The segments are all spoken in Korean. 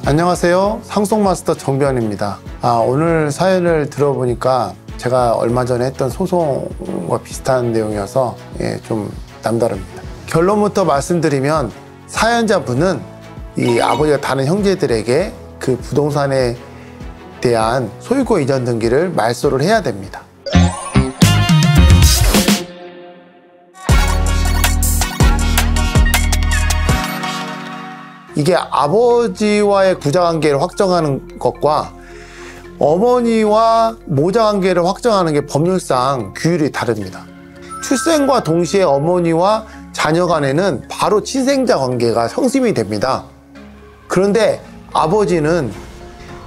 안녕하세요. 상속마스터 정변입니다. 오늘 사연을 들어보니까 제가 얼마 전에 했던 소송과 비슷한 내용이어서 좀 남다릅니다. 결론부터 말씀드리면 사연자분은 이 아버지가 다른 형제들에게 그 부동산에 대한 소유권 이전 등기를 말소를 해야 됩니다. 이게 아버지와의 부자관계를 확정하는 것과 어머니와 모자관계를 확정하는 게 법률상 규율이 다릅니다. 출생과 동시에 어머니와 자녀 간에는 바로 친생자 관계가 성립이 됩니다. 그런데 아버지는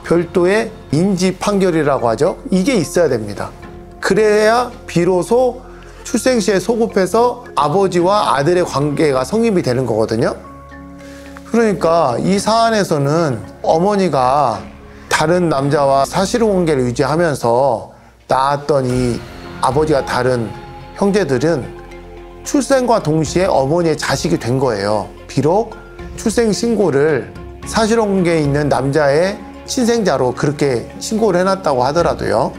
별도의 인지 판결이라고 하죠. 이게 있어야 됩니다. 그래야 비로소 출생 시에 소급해서 아버지와 아들의 관계가 성립이 되는 거거든요. 그러니까 이 사안에서는 어머니가 다른 남자와 사실관계를 유지하면서 낳았던 이 아버지가 다른 형제들은 출생과 동시에 어머니의 자식이 된 거예요. 비록 출생 신고를 사실관계에 있는 남자의 친생자로 그렇게 신고를 해놨다고 하더라도요.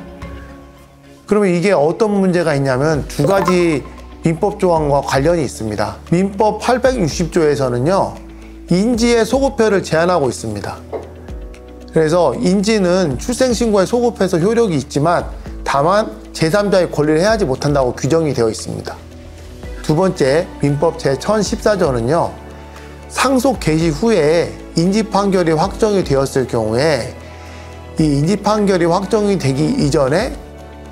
그러면 이게 어떤 문제가 있냐면 두 가지 민법 조항과 관련이 있습니다. 민법 860조에서는요. 인지의 소급표를 제한하고 있습니다. 그래서 인지는 출생신고에 소급해서 효력이 있지만 다만 제3자의 권리를 해하지 못한다고 규정이 되어 있습니다. 두 번째, 민법 제1014조는요. 상속 개시 후에 인지 판결이 확정이 되었을 경우에 이 인지 판결이 확정이 되기 이전에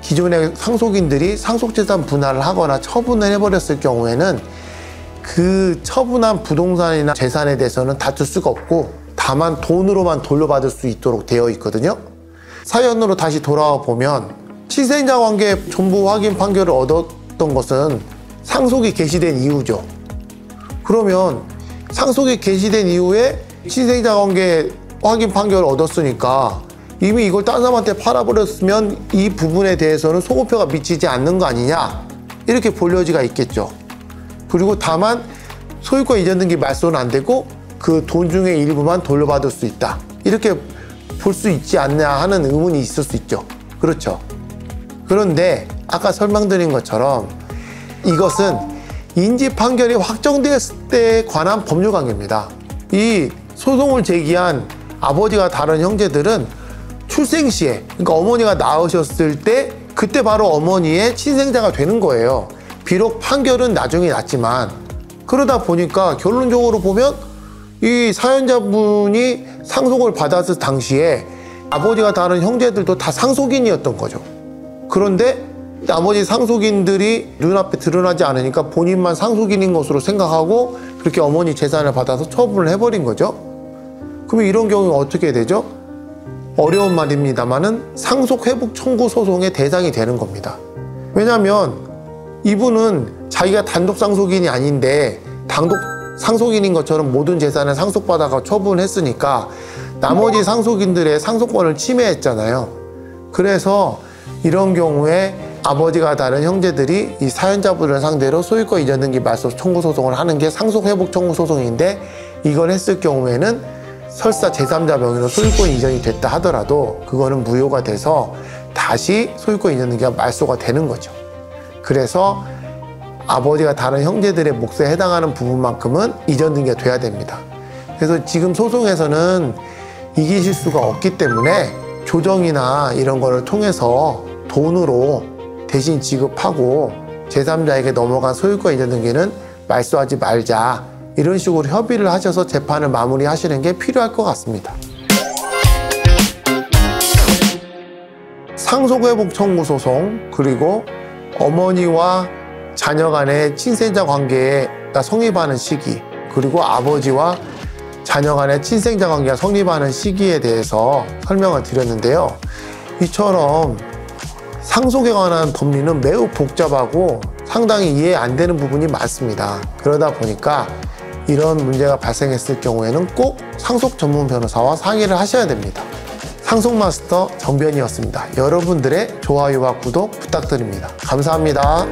기존의 상속인들이 상속재산 분할을 하거나 처분을 해버렸을 경우에는 그 처분한 부동산이나 재산에 대해서는 다툴 수가 없고 다만 돈으로만 돌려받을 수 있도록 되어 있거든요. 사연으로 다시 돌아와 보면 친생자 관계 전부 확인 판결을 얻었던 것은 상속이 개시된 이후죠. 그러면 상속이 개시된 이후에 친생자 관계 확인 판결을 얻었으니까 이미 이걸 딴 사람한테 팔아버렸으면 이 부분에 대해서는 소급표가 미치지 않는 거 아니냐, 이렇게 볼 여지가 있겠죠. 그리고 다만 소유권 이전 등기 말소는 안 되고 그 돈 중에 일부만 돌려받을 수 있다, 이렇게 볼 수 있지 않냐 하는 의문이 있을 수 있죠. 그렇죠. 그런데 아까 설명드린 것처럼 이것은 인지 판결이 확정됐을 때에 관한 법률 관계입니다. 이 소송을 제기한 아버지가 다른 형제들은 출생 시에, 그러니까 어머니가 낳으셨을 때 그때 바로 어머니의 친생자가 되는 거예요. 비록 판결은 나중에 났지만. 그러다 보니까 결론적으로 보면 이 사연자분이 상속을 받았을 당시에 아버지가 다른 형제들도 다 상속인이었던 거죠. 그런데 나머지 상속인들이 눈앞에 드러나지 않으니까 본인만 상속인인 것으로 생각하고 그렇게 어머니 재산을 받아서 처분을 해버린 거죠. 그러면 이런 경우는 어떻게 되죠? 어려운 말입니다만은 상속회복 청구 소송의 대상이 되는 겁니다. 왜냐하면 이분은 자기가 단독 상속인이 아닌데 단독 상속인인 것처럼 모든 재산을 상속받아가 처분했으니까 나머지 상속인들의 상속권을 침해했잖아요. 그래서 이런 경우에 아버지가 다른 형제들이 이 사연자분을 상대로 소유권 이전 등기 말소 청구 소송을 하는 게 상속회복 청구 소송인데, 이걸 했을 경우에는 설사 제3자 명의로 소유권 이전이 됐다 하더라도 그거는 무효가 돼서 다시 소유권 이전 등기가 말소가 되는 거죠. 그래서 아버지가 다른 형제들의 몫에 해당하는 부분만큼은 이전 등기가 돼야 됩니다. 그래서 지금 소송에서는 이기실 수가 없기 때문에 조정이나 이런 거를 통해서 돈으로 대신 지급하고 제3자에게 넘어간 소유권 이전 등기는 말소하지 말자, 이런 식으로 협의를 하셔서 재판을 마무리하시는 게 필요할 것 같습니다. 상속회복 청구 소송, 그리고 어머니와 자녀 간의 친생자 관계가 성립하는 시기, 그리고 아버지와 자녀 간의 친생자 관계가 성립하는 시기에 대해서 설명을 드렸는데요. 이처럼 상속에 관한 법리는 매우 복잡하고 상당히 이해 안 되는 부분이 많습니다. 그러다 보니까 이런 문제가 발생했을 경우에는 꼭 상속 전문 변호사와 상의를 하셔야 됩니다. 상속마스터 정변이었습니다. 여러분들의 좋아요와 구독 부탁드립니다. 감사합니다.